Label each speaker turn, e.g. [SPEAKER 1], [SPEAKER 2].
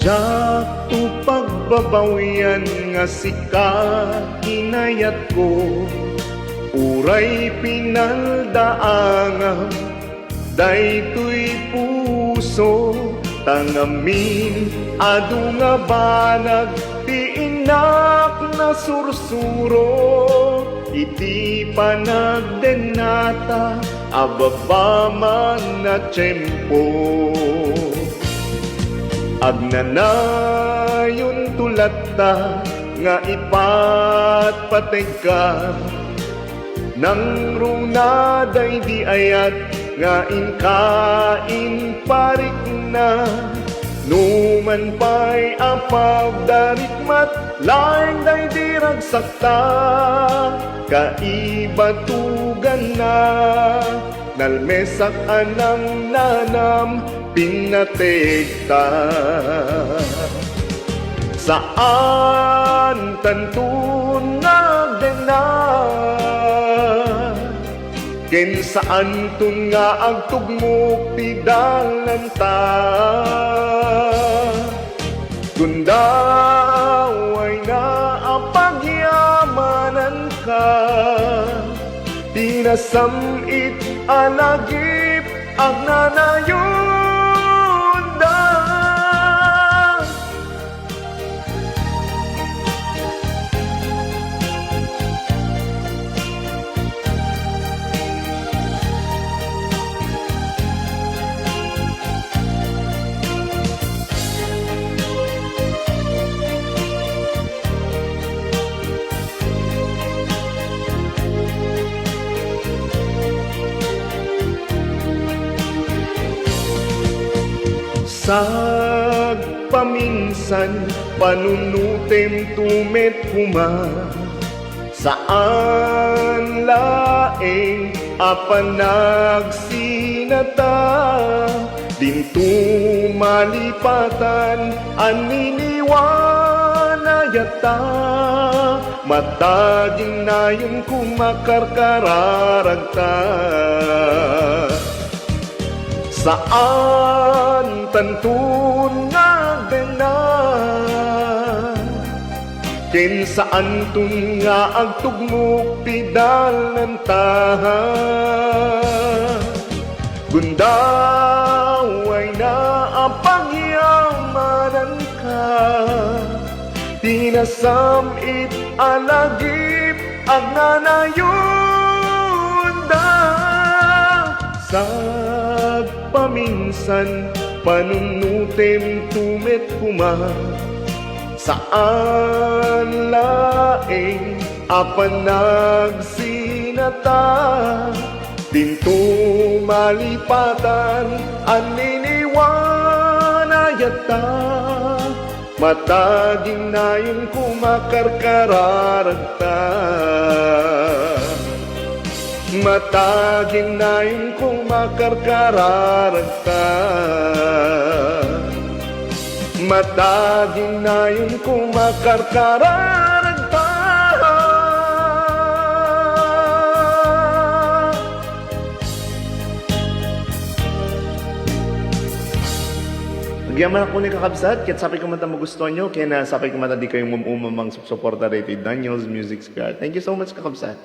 [SPEAKER 1] Jak tu pagbabawian nga sika hinayat ko, uray pinaldaangan, daytoy puso tangamin adu nga banag ti inak na sursuro, iti panagdenata ababaman na tiyempo. Agnanayon tulata nga ipatpatay ka, nang runaday di ayat nga inkain parik na, numan pa'y apagdarikmat laing day di ragsakta, kaibatugan na nalmesak anang nanam pinatekta. Saan tantun nagdena, ken saan tun nga agtugmok ti dalanta, kundaway na apagyamanan ka, tinasamit alagip ang nanayon. Sagpaminsan panunutem tumet kuma, saan laeng apanagsinata, dintu malipatan aniniwanayata, mataging nayon kumakarkararagta. Saan tantun nagdena, ken saan tun nga agtugmok ti dalanta, gundaway na apagyamanan ka, tinasamit alagip ang nanayon da. Paminsan panunutem tumet kuma, saan laeng apanagsinata, dinto malipatan aniniwanayata, mataging nayon kumakarkararagta, mataging nayon kumakarkararagta, mataging nayon kumakarkararagta. Agyaman ako ni kakabsat, ket sapay kumanta magustuhan nyo, kaya na sapay kumanta di kayong umamang suporta rated Daniel's Music Scar. Thank you so much kakabsat.